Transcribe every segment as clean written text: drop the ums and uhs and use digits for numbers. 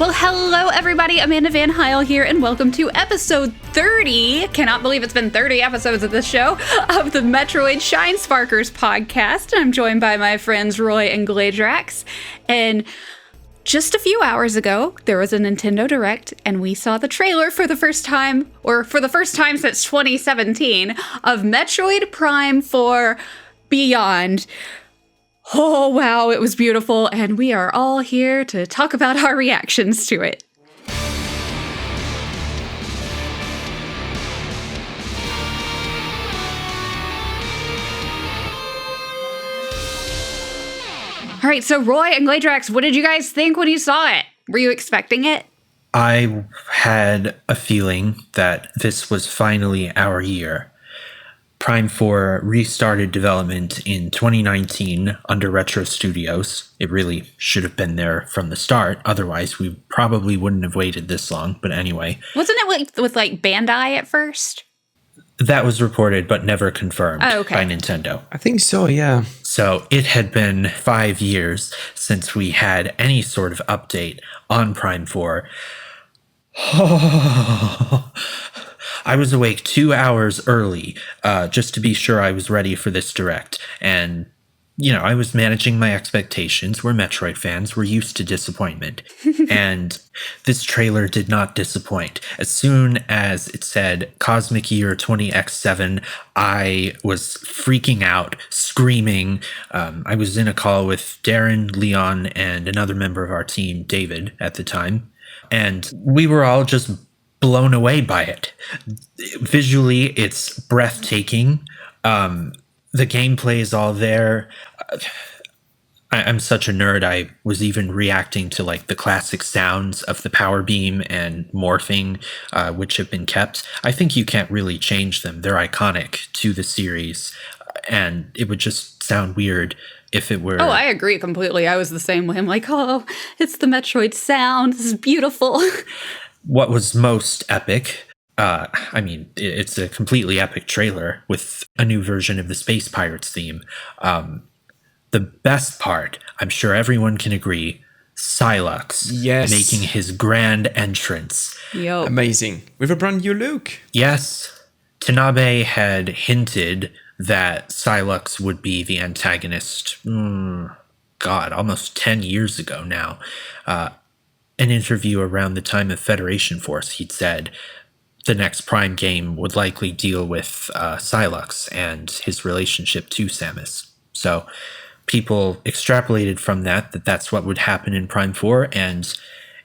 Well, hello everybody, Amanda Van Heil here, and welcome to episode 30, cannot believe it's been 30 episodes of this show, of the Metroid Shinesparkers podcast. I'm joined by my friends Roy and Glaedrax, and just a few hours ago, there was a Nintendo Direct, and we saw the trailer for the first time, or for the first time since 2017, of Metroid Prime 4 Beyond. Oh, wow, it was beautiful, and we are all here to talk about our reactions to it. All right, so Roy and Glaedrax, what did you guys think when you saw it? Were you expecting it? I had a feeling that this was finally our year. Prime 4 restarted development in 2019 under Retro Studios. It really should have been there from the start. Otherwise, we probably wouldn't have waited this long. But anyway. Wasn't it with Bandai at first? That was reported but never confirmed by Nintendo. I think so, yeah. So it had been 5 years since we had any sort of update on Prime 4. I was awake 2 hours early just to be sure I was ready for this direct. And, I was managing my expectations. We're Metroid fans. We're used to disappointment. And this trailer did not disappoint. As soon as it said Cosmic Year 20X7, I was freaking out, screaming. I was in a call with Darren, Leon, and another member of our team, David, at the time. And we were all just blown away by it. Visually, it's breathtaking. The gameplay is all there. I'm such a nerd. I was even reacting to the classic sounds of the power beam and morphing, which have been kept. I think you can't really change them. They're iconic to the series, and it would just sound weird if it were... Oh, I agree completely. I was the same way. I'm like, oh, it's the Metroid sound. This is beautiful. What was most epic, it's a completely epic trailer with a new version of the Space Pirates theme. The best part, I'm sure everyone can agree, Sylux making his grand entrance. Yo. Amazing. With a brand new look. Yes. Tanabe had hinted that Sylux would be the antagonist, almost 10 years ago now. An interview around the time of Federation Force, he'd said the next Prime game would likely deal with Sylux and his relationship to Samus. So people extrapolated from that that's what would happen in Prime 4, and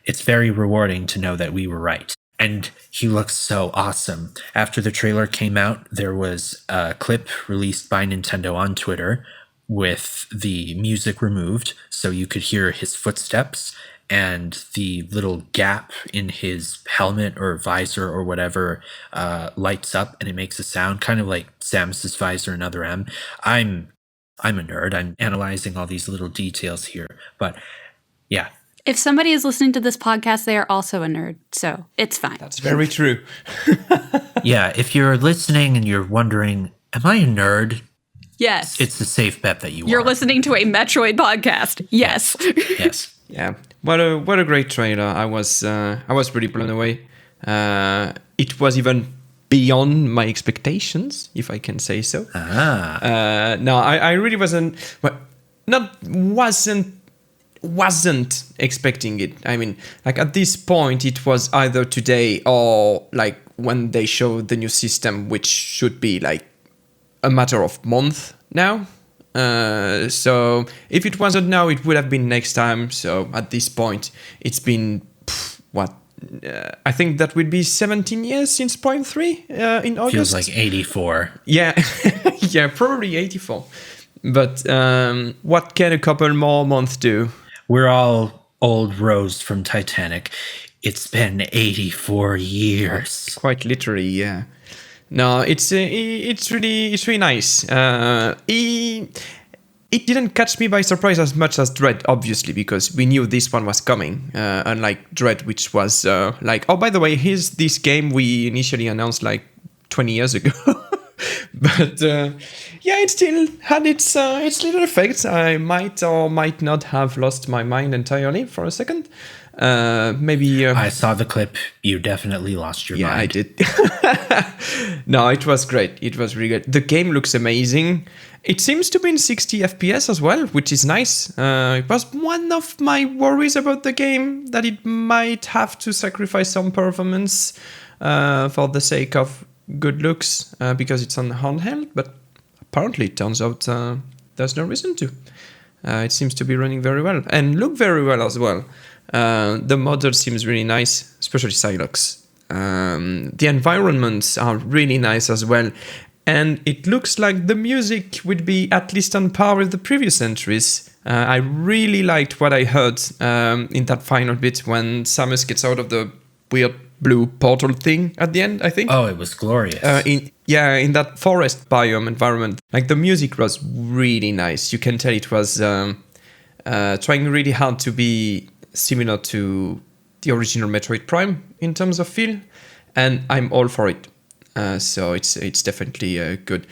it's very rewarding to know that we were right. And he looks so awesome. After the trailer came out, there was a clip released by Nintendo on Twitter with the music removed, so you could hear his footsteps, and the little gap in his helmet or visor or whatever lights up, and it makes a sound, kind of like Samus's visor in Other M. I'm a nerd. I'm analyzing all these little details here, but yeah. If somebody is listening to this podcast, they are also a nerd, so it's fine. That's very true. Yeah, if you're listening and you're wondering, am I a nerd? Yes. It's a safe bet that You're listening to a Metroid podcast. Yes. Yes. Yeah. What a great trailer. I was really blown away. It was even beyond my expectations, if I can say so. No, I really wasn't expecting it. I mean, at this point, it was either today or when they show the new system, which should be a matter of months now. So if it wasn't now, it would have been next time. So at this point, it's been I think that would be 17 years since Prime 3 in August. Feels like 84. Yeah, yeah, probably 84. But what can a couple more months do? We're all old Rose from Titanic. It's been 84 years. Quite literally, yeah. No, it's really nice. It didn't catch me by surprise as much as Dread, obviously, because we knew this one was coming. Unlike Dread, which was oh, by the way, here's this game we initially announced 20 years ago. But yeah, it still had its little effects. I might or might not have lost my mind entirely for a second. Maybe I saw the clip. You definitely lost your mind. I did. No, it was great. It was really good. The game looks amazing. It seems to be in 60 FPS as well, which is nice. It was one of my worries about the game, that it might have to sacrifice some performance for the sake of good looks, because it's on handheld, but apparently it turns out there's no reason to. It seems to be running very well and look very well as well. The model seems really nice, especially Silox. The environments are really nice as well. And it looks like the music would be at least on par with the previous entries. I really liked what I heard in that final bit when Samus gets out of the weird blue portal thing at the end, I think. Oh, it was glorious. In that forest biome environment. Like, the music was really nice. You can tell it was trying really hard to be similar to the original Metroid Prime in terms of feel. And I'm all for it. So it's definitely good.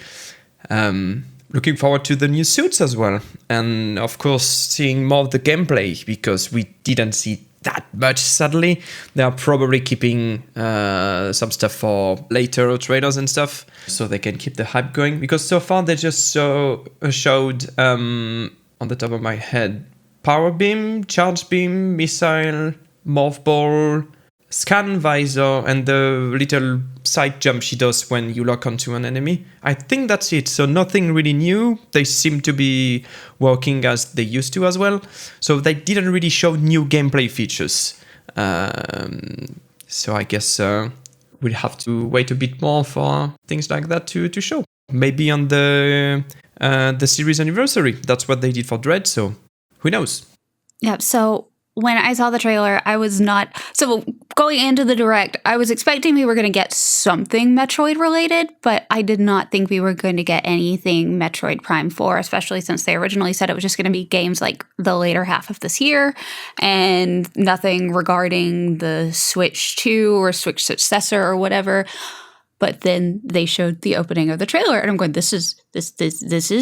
Looking forward to the new suits as well. And of course, seeing more of the gameplay, because we didn't see that much, sadly. They are probably keeping some stuff for later trailers and stuff, so they can keep the hype going. Because so far they just showed, on the top of my head, Power Beam, Charge Beam, Missile, Morph Ball, Scan Visor, and the little side jump she does when you lock onto an enemy. I think that's it. So nothing really new. They seem to be working as they used to as well. So they didn't really show new gameplay features. So I guess we'll have to wait a bit more for things like that to show. Maybe on the series anniversary. That's what they did for Dread. So who knows? Yeah, so when I saw the trailer, I was not... So going into the Direct, I was expecting we were going to get something Metroid related, but I did not think we were going to get anything Metroid Prime 4, especially since they originally said it was just going to be games like the later half of this year, and nothing regarding the Switch 2 or Switch successor or whatever. But then they showed the opening of the trailer, and I'm going, this is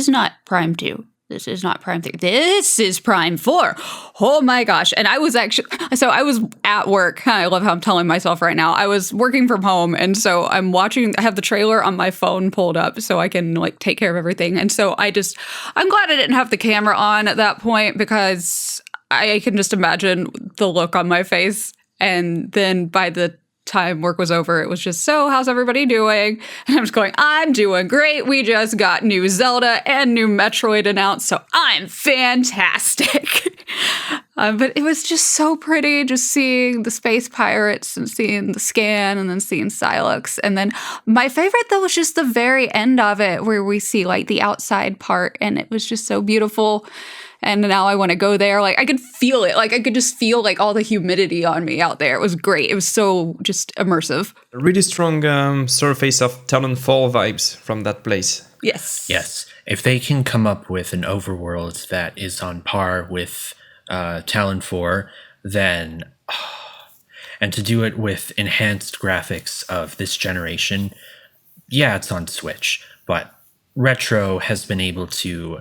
not Prime 2. This is not Prime 3. This is Prime 4. Oh my gosh. And I was I was at work. I love how I'm telling myself right now. I was working from home. And so I have the trailer on my phone pulled up so I can like take care of everything. And so I'm glad I didn't have the camera on at that point, because I can just imagine the look on my face. And then by the time work was over, it was just, so how's everybody doing? And I'm just going, I'm doing great. We just got new Zelda and new Metroid announced, so I'm fantastic. But it was just so pretty, just seeing the space pirates and seeing the scan and then seeing Silox. And then my favorite, though, was just the very end of it, where we see like the outside part, and it was just so beautiful. And now I want to go there. Like, I could feel it. Like, I could just feel like all the humidity on me out there. It was great. It was so just immersive. A really strong surface of Talon 4 vibes from that place. Yes. Yes. If they can come up with an overworld that is on par with Talon 4, then... and to do it with enhanced graphics of this generation, yeah, it's on Switch. But Retro has been able to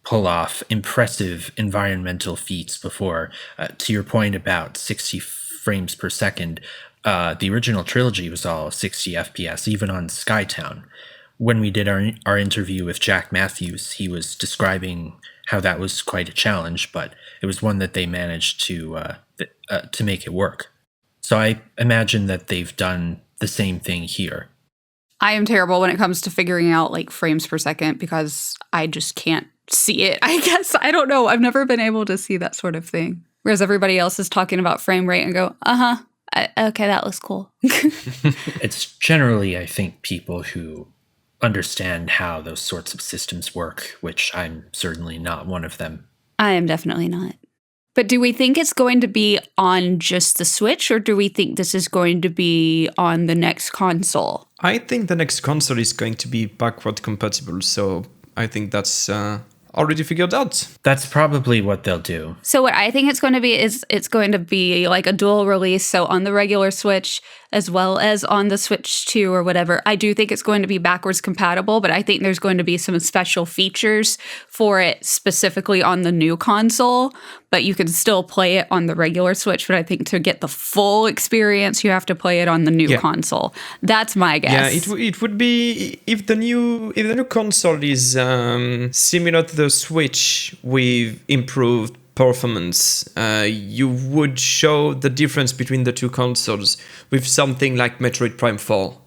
pull off impressive environmental feats before. To your point about 60 frames per second, the original trilogy was all 60 FPS, even on Skytown. When we did our interview with Jack Matthews, he was describing how that was quite a challenge, but it was one that they managed to make it work. So I imagine that they've done the same thing here. I am terrible when it comes to figuring out like frames per second, because I just can't see it, I guess. I don't know. I've never been able to see that sort of thing. Whereas everybody else is talking about frame rate and go, okay, that looks cool. It's generally, I think, people who understand how those sorts of systems work, which I'm certainly not one of them. I am definitely not. But do we think it's going to be on just the Switch, or do we think this is going to be on the next console? I think the next console is going to be backward compatible, so I think that's already figured out. That's probably what they'll do. So what I think it's going to be is it's going to be like a dual release, so on the regular Switch as well as on the Switch 2 or whatever. I do think it's going to be backwards compatible, but I think there's going to be some special features for it specifically on the new console. but you can still play it on the regular Switch. But I think to get the full experience, you have to play it on the new console. That's my guess. Yeah, it would be if the new console is similar to the Switch with improved performance, you would show the difference between the two consoles with something like Metroid Prime 4.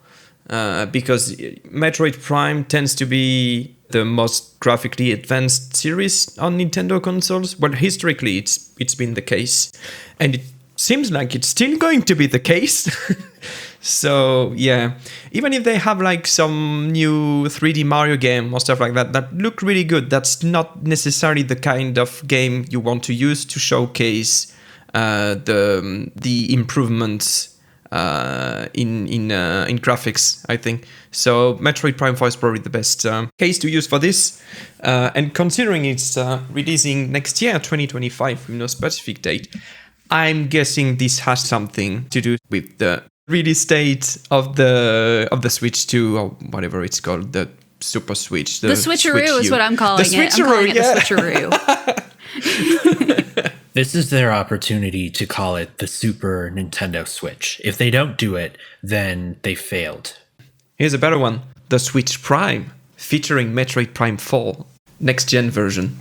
Because Metroid Prime tends to be the most graphically advanced series on Nintendo consoles. Well, historically, it's been the case, and it seems like it's still going to be the case. So yeah, even if they have like some new 3D Mario game or stuff like that look really good, that's not necessarily the kind of game you want to use to showcase the improvements in graphics, I think. So Metroid Prime 4 is probably the best case to use for this. And considering it's releasing next year, 2025, with no specific date, I'm guessing this has something to do with the release date of the Switch 2, or whatever it's called, the Super Switch. The Switcheroo is what I'm calling it. I'm calling it the Switcheroo. This is their opportunity to call it the Super Nintendo Switch. If they don't do it, then they failed. Here's a better one. The Switch Prime, featuring Metroid Prime 4, next-gen version.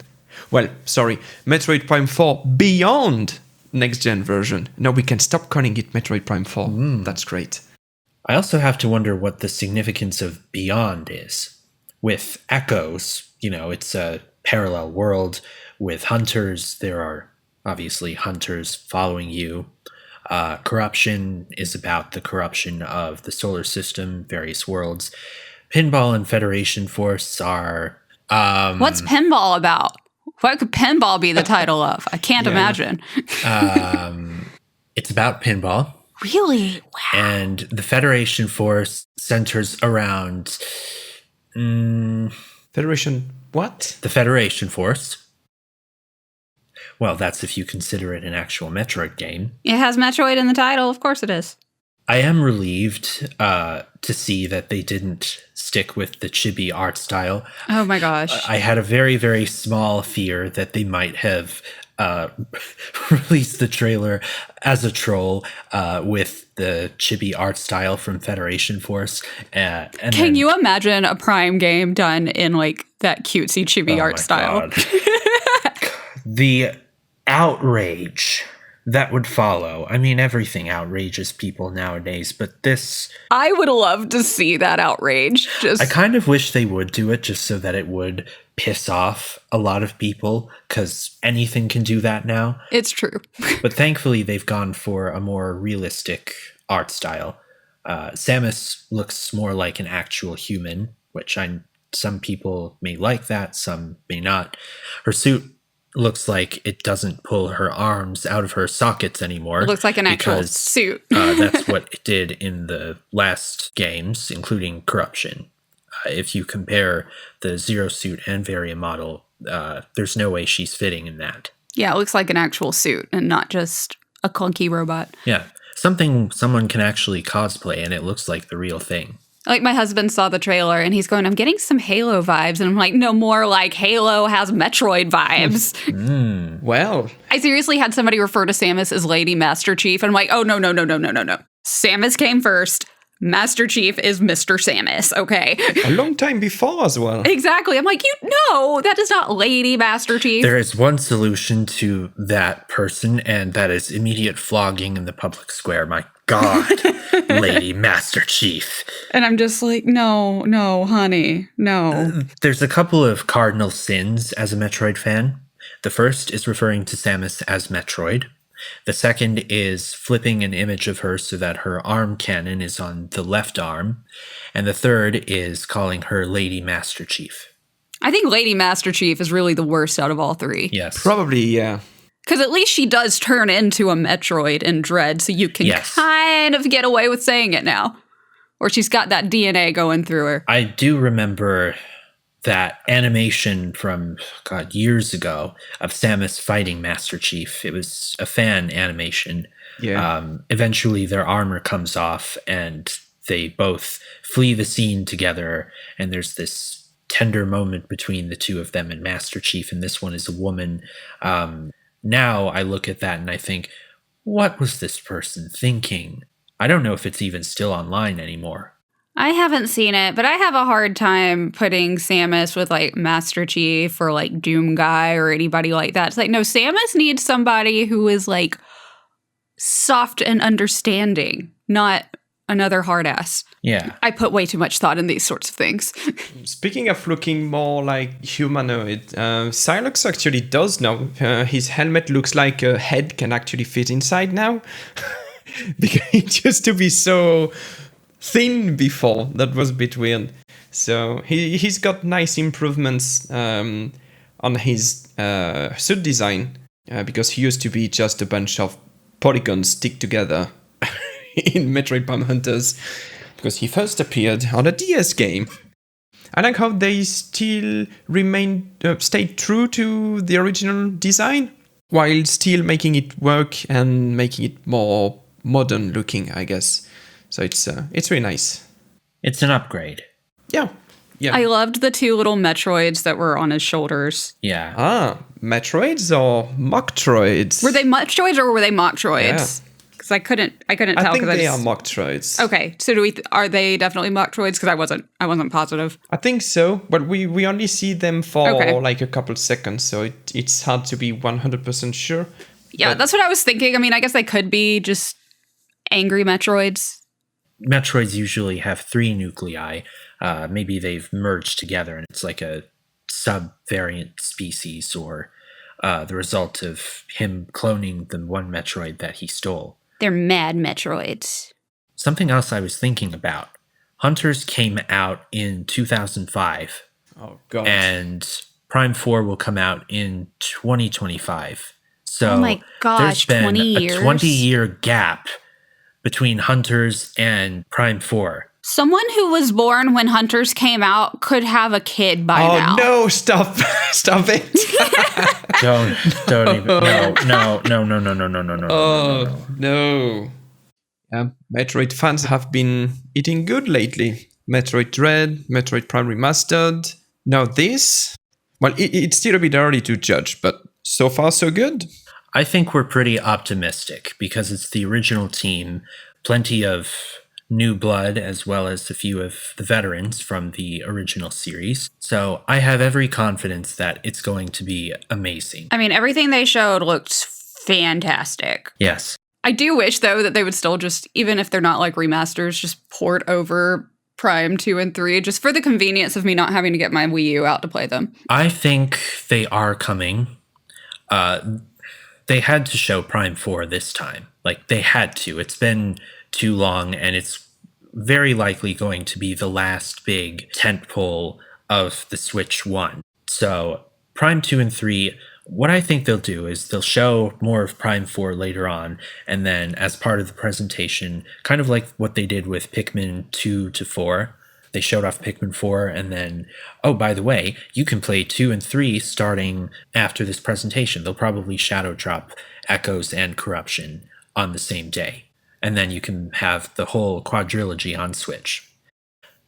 Well, sorry, Metroid Prime 4 Beyond next-gen version. No, we can stop calling it Metroid Prime 4. That's great. I also have to wonder what the significance of Beyond is. With Echoes, it's a parallel world. With Hunters, there are obviously hunters following you. Corruption is about the corruption of the solar system, various worlds. Pinball and Federation Force are... What's Pinball about? What could Pinball be the title of? I can't imagine. It's about pinball. Really? Wow. And the Federation Force centers around... Federation what? The Federation Force. Well, that's if you consider it an actual Metroid game. It has Metroid in the title. Of course it is. I am relieved to see that they didn't stick with the chibi art style. Oh my gosh. I had a very, very small fear that they might have released the trailer as a troll with the chibi art style from Federation Force. Can you imagine a Prime game done in like that cutesy chibi art style? The outrage that would follow. I mean, everything outrages people nowadays, but this... I would love to see that outrage. I kind of wish they would do it just so that it would piss off a lot of people, because anything can do that now. It's true. But thankfully, they've gone for a more realistic art style. Samus looks more like an actual human, which some people may like that, some may not. Her suit looks like it doesn't pull her arms out of her sockets anymore. It looks like an actual suit. That's what it did in the last games, including Corruption. If you compare the Zero suit and Varia model, there's no way she's fitting in that. Yeah, it looks like an actual suit and not just a clunky robot. Yeah, something someone can actually cosplay, and it looks like the real thing. Like, my husband saw the trailer and he's going, I'm getting some Halo vibes. And I'm like, no, more like Halo has Metroid vibes. Well, I seriously had somebody refer to Samus as Lady Master Chief. And I'm like, oh, no. Samus came first. Master Chief is Mr. Samus, okay? A long time before as well. Exactly. I'm like, that is not Lady Master Chief. There is one solution to that person, and that is immediate flogging in the public square. My God, Lady Master Chief. And I'm just like, no, honey, no. There's a couple of cardinal sins as a Metroid fan. The first is referring to Samus as Metroid. The second is flipping an image of her so that her arm cannon is on the left arm. And the third is calling her Lady Master Chief. I think Lady Master Chief is really the worst out of all three. Yes. Probably, yeah. Because at least she does turn into a Metroid in Dread, so you can kind of get away with saying it now. Or she's got that DNA going through her. I do remember that animation from, years ago of Samus fighting Master Chief. It was a fan animation. Yeah. Eventually their armor comes off and they both flee the scene together. And there's this tender moment between the two of them and Master Chief. And this one is a woman Now I look at that and I think, what was this person thinking? I don't know if it's even still online anymore. I haven't seen it, but I have a hard time putting Samus with like Master Chief or like Doom Guy or anybody like that. It's like, no, Samus needs somebody who is like soft and understanding, not another hard ass. Yeah. I put way too much thought in these sorts of things. Speaking of looking more like humanoid, Psylocke actually does now. His helmet looks like a head can actually fit inside now. Because it used to be so thin before. That was a bit weird. So he's got nice improvements on his suit design because he used to be just a bunch of polygons stick together in Metroid Prime Hunters because he first appeared on a DS game. I like how they still stayed true to the original design while still making it work and making it more modern looking, I guess. So it's really nice. It's an upgrade. Yeah. I loved the two little Metroids that were on his shoulders. Yeah. Metroids or Mocktroids? Were they Metroids or were they Mocktroids? Because I couldn't tell. I think they are Mocktroids. Okay, so are they definitely Mocktroids? Because I wasn't positive. I think so, but we only see them for like a couple seconds, so it's hard to be 100% sure. Yeah, that's what I was thinking. I mean, I guess they could be just angry Metroids. Metroids usually have 3 nuclei. Maybe they've merged together and it's like a sub-variant species or the result of him cloning the one Metroid that he stole. They're mad Metroids. Something else I was thinking about. Hunters came out in 2005. Oh, God. And Prime 4 will come out in 2025. So oh my gosh, there's been 20 years? a 20-year gap between Hunters and Prime 4. Someone who was born when Hunters came out could have a kid by now. Oh, no, stop it. Don't even, no. Oh, no. Metroid fans have been eating good lately. Metroid Dread, Metroid Prime Remastered. Now this? Well, it's still a bit early to judge, but so far so good. I think we're pretty optimistic because it's the original team, plenty of new blood as well as a few of the veterans from the original series. So I have every confidence that it's going to be amazing. I mean, everything they showed looked fantastic. Yes. I do wish, though, that they would still just, even if they're not like remasters, just port over Prime 2 and 3, just for the convenience of me not having to get my Wii U out to play them. I think they are coming. They had to show Prime 4 this time. Like, they had to. It's been too long, and it's very likely going to be the last big tentpole of the Switch 1. So, Prime 2 and 3, what I think they'll do is they'll show more of Prime 4 later on, and then as part of the presentation, kind of like what they did with Pikmin 2 to 4, they showed off Pikmin 4, and then, oh, by the way, you can play 2 and 3 starting after this presentation. They'll probably shadow drop Echoes and Corruption on the same day. And then you can have the whole quadrilogy on Switch.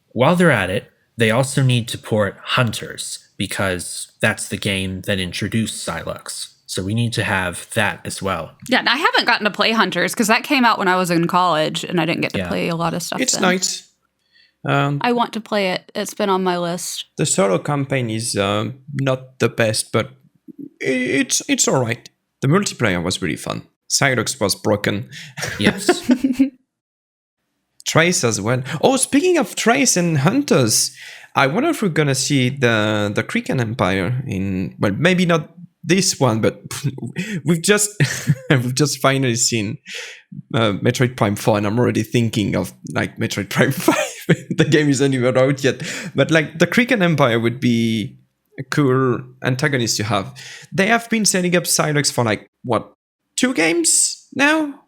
While they're at it, they also need to port Hunters, because that's the game that introduced Psylocke. So we need to have that as well. Yeah, and I haven't gotten to play Hunters, because that came out when I was in college, and I didn't get to play a lot of stuff It's then. nice. I want to play it. It's been on my list. The solo campaign is not the best, but it's all right. The multiplayer was really fun. Psylocke was broken. Yes. Trace as well. Oh, speaking of Trace and Hunters, I wonder if we're gonna see the Kraken Empire in, well, maybe not this one, but we've just finally seen Metroid Prime 4, and I'm already thinking of like Metroid Prime 5. The game isn't even out yet, but like the Kraken Empire would be a cool antagonist to have. They have been setting up Psylocke for like what, 2 games now?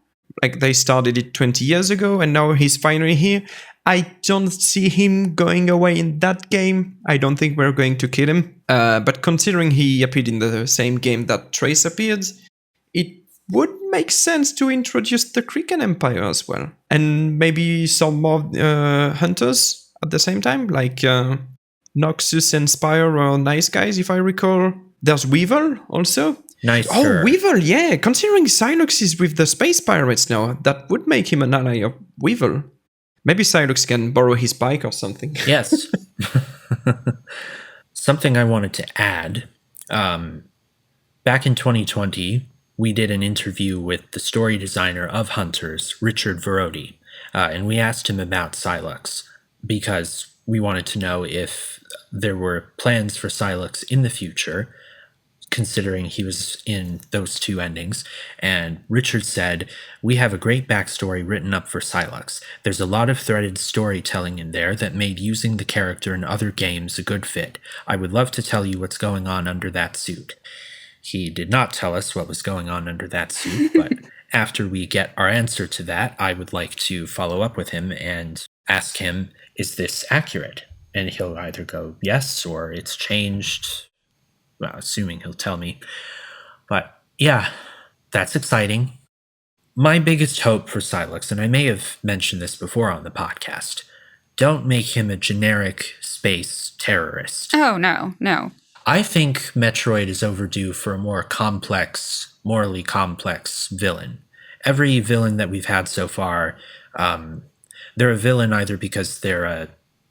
Like they started it 20 years ago, and now he's finally here. I don't see him going away in that game. I don't think we're going to kill him. But considering he appeared in the same game that Trace appeared, it would make sense to introduce the Kraken Empire as well. And maybe some more hunters at the same time, like Noxus and Spire are nice guys, if I recall. There's Weevil also. nicer. Oh, Weevil, yeah. Considering Silux is with the space pirates now, that would make him an ally of Weevil. Maybe Silux can borrow his bike or something. Yes. Something I wanted to add. Back in 2020, we did an interview with the story designer of Hunters, Richard Verodi, and we asked him about Silux because we wanted to know if there were plans for Silux in the future, considering he was in those two endings. And Richard said, "We have a great backstory written up for Silux. There's a lot of threaded storytelling in there that made using the character in other games a good fit. I would love to tell you what's going on under that suit." He did not tell us what was going on under that suit, but after we get our answer to that, I would like to follow up with him and ask him, is this accurate? And he'll either go yes or it's changed. Well, assuming he'll tell me. But yeah, that's exciting. My biggest hope for Silux, and I may have mentioned this before on the podcast, don't make him a generic space terrorist. Oh, no. I think Metroid is overdue for a more complex, morally complex villain. Every villain that we've had so far, they're a villain either because they're a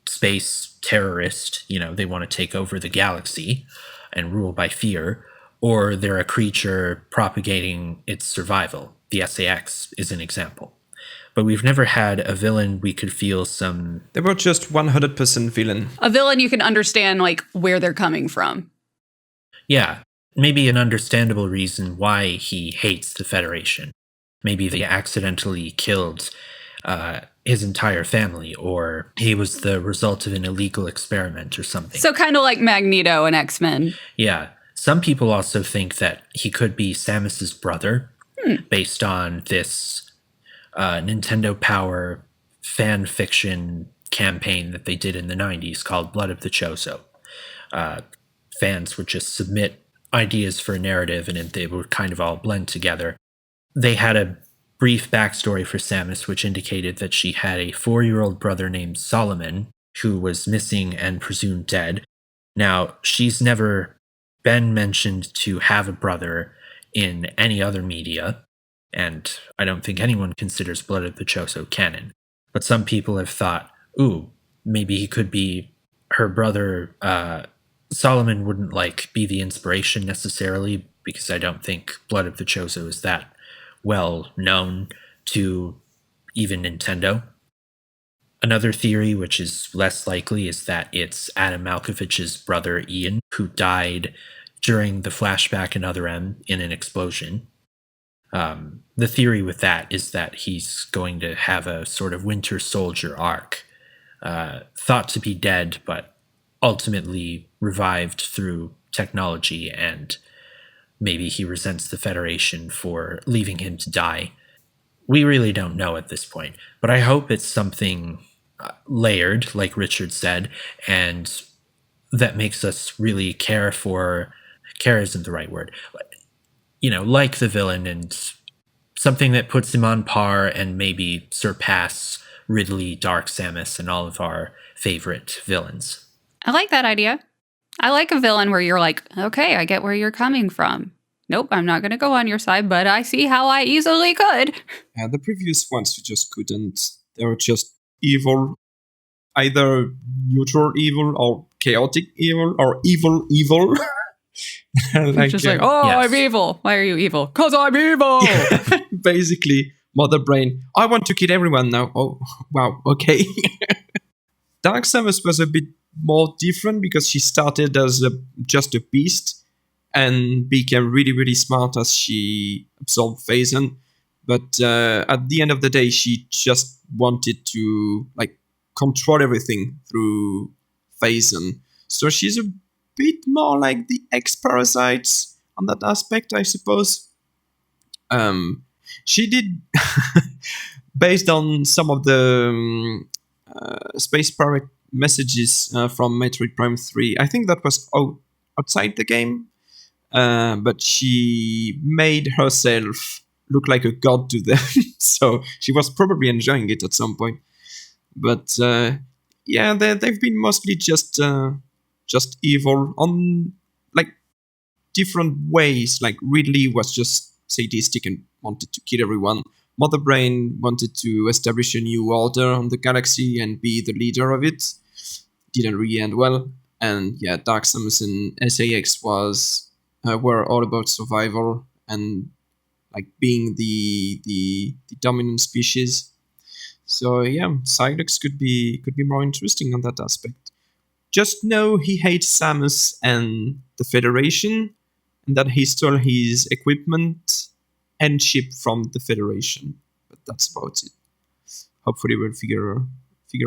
space terrorist, they want to take over the galaxy and rule by fear, or they're a creature propagating its survival. The SAX is an example. But we've never had a villain we could feel some... They were just 100% villain. A villain you can understand, like, where they're coming from. Yeah, maybe an understandable reason why he hates the Federation. Maybe they accidentally killed his entire family, or he was the result of an illegal experiment or something. So kind of like Magneto and X-Men. Yeah. Some people also think that he could be Samus's brother, based on this Nintendo Power fan fiction campaign that they did in the 90s called Blood of the Chozo. Fans would just submit ideas for a narrative and they would kind of all blend together. They had a brief backstory for Samus, which indicated that she had a 4-year-old brother named Solomon, who was missing and presumed dead. Now, she's never been mentioned to have a brother in any other media, and I don't think anyone considers Blood of the Chozo canon. But some people have thought, maybe he could be her brother. Solomon wouldn't be the inspiration necessarily, because I don't think Blood of the Chozo is that well known to even Nintendo. Another theory, which is less likely, is that it's Adam Malkovich's brother Ian, who died during the flashback in Other M in an explosion. The theory with that is that he's going to have a sort of Winter Soldier arc, thought to be dead, but ultimately revived through technology, and maybe he resents the Federation for leaving him to die. We really don't know at this point, but I hope it's something layered, like Richard said, and that makes us really care isn't the right word, like the villain, and something that puts him on par and maybe surpass Ridley, Dark Samus, and all of our favorite villains. I like that idea. I like a villain where you're like, okay, I get where you're coming from. Nope, I'm not going to go on your side, but I see how I easily could. Yeah, the previous ones you just couldn't. They were just evil. Either neutral evil or chaotic evil or evil. Just yes. I'm evil. Why are you evil? 'Cause I'm evil! Basically, Mother Brain. I want to kill everyone now. Oh, wow, okay. Dark Samus was a bit more different because she started as just a beast and became really, really smart as she absorbed Phazon. But at the end of the day, she just wanted to control everything through Phazon. So she's a bit more like the X-Parasites on that aspect, I suppose. She did, based on some of the Space Pirate messages from Metroid Prime 3, I think that was outside the game, but she made herself look like a god to them, so she was probably enjoying it at some point. But they've been mostly just evil. On different ways. Like Ridley was just sadistic and wanted to kill everyone. Mother Brain wanted to establish a new order on the galaxy and be the leader of it. Didn't really end well. And yeah, Dark Samus and SAX were all about survival and like being the dominant species. So yeah, Silex could be more interesting on that aspect. Just know he hates Samus and the Federation, and that he stole his equipment and ship from the Federation. But that's about it. Hopefully we'll figure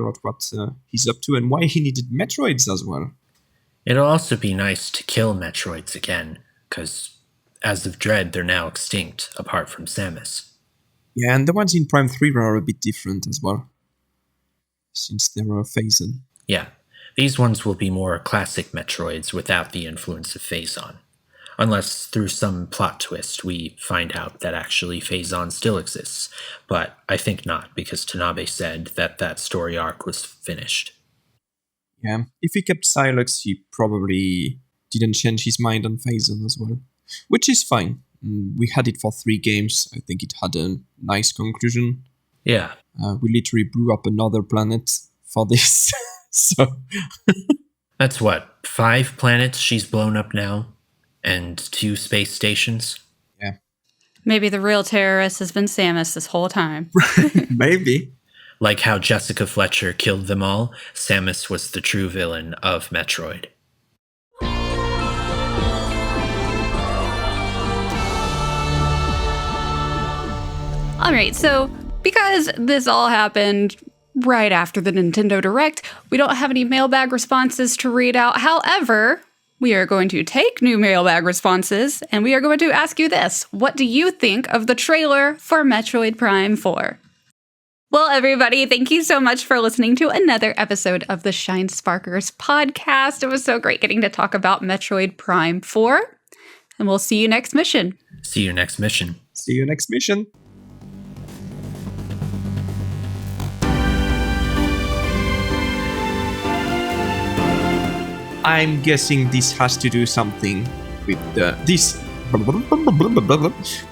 out what he's up to and why he needed Metroids as well. It'll also be nice to kill Metroids again, because as of Dread, they're now extinct, apart from Samus. Yeah, and the ones in Prime 3 are a bit different as well, since they were Phazon. Yeah, these ones will be more classic Metroids without the influence of Phazon. Unless through some plot twist we find out that actually Phazon still exists. But I think not, because Tanabe said that story arc was finished. Yeah, if he kept Silex, he probably didn't change his mind on Phazon as well. Which is fine. We had it for 3 games. I think it had a nice conclusion. Yeah. We literally blew up another planet for this. So That's what, 5 planets she's blown up now? And 2 space stations? Yeah. Maybe the real terrorist has been Samus this whole time. Maybe. Like how Jessica Fletcher killed them all, Samus was the true villain of Metroid. All right, so because this all happened right after the Nintendo Direct, we don't have any mailbag responses to read out. However, we are going to take new mailbag responses, and we are going to ask you this. What do you think of the trailer for Metroid Prime 4? Well, everybody, thank you so much for listening to another episode of the Shinesparkers podcast. It was so great getting to talk about Metroid Prime 4, and we'll see you next mission. See you next mission. See you next mission. I'm guessing this has to do something with this.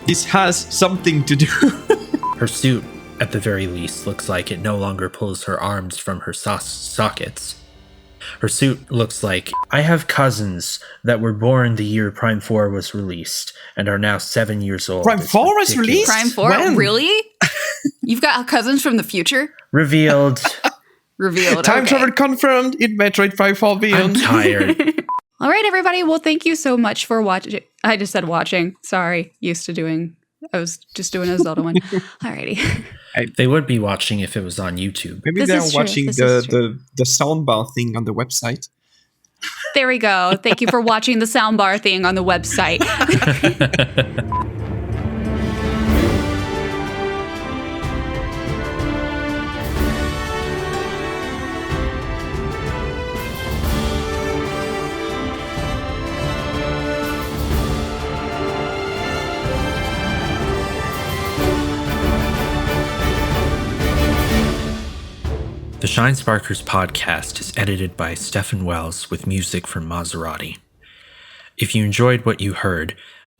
This has something to do. Her suit, at the very least, looks like it no longer pulls her arms from her sockets. Her suit looks like, I have cousins that were born the year Prime 4 was released and are now 7 years old. Prime 4 was released? Prime 4? When? Really? You've got cousins from the future? Revealed. Revealed. Time okay. travel confirmed in Metroid Prime 4 I'm Beyond. tired. All right, everybody. Well, thank you so much for watching. I just said watching. Sorry. I was just doing a Zelda one. Alrighty. They would be watching if it was on YouTube. Maybe This they're is true. watching This is true. the soundbar thing on the website. There we go. Thank you for watching the soundbar thing on the website. The Shinesparkers podcast is edited by Stephen Wells with music from Maserati. If you enjoyed what you heard,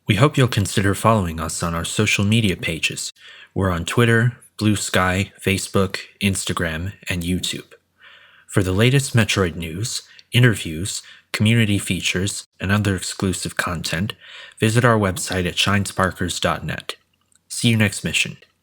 we hope you'll consider following us on our social media pages. We're on Twitter, Blue Sky, Facebook, Instagram, and YouTube. For the latest Metroid news, interviews, community features, and other exclusive content, visit our website at shinesparkers.net. See you next mission.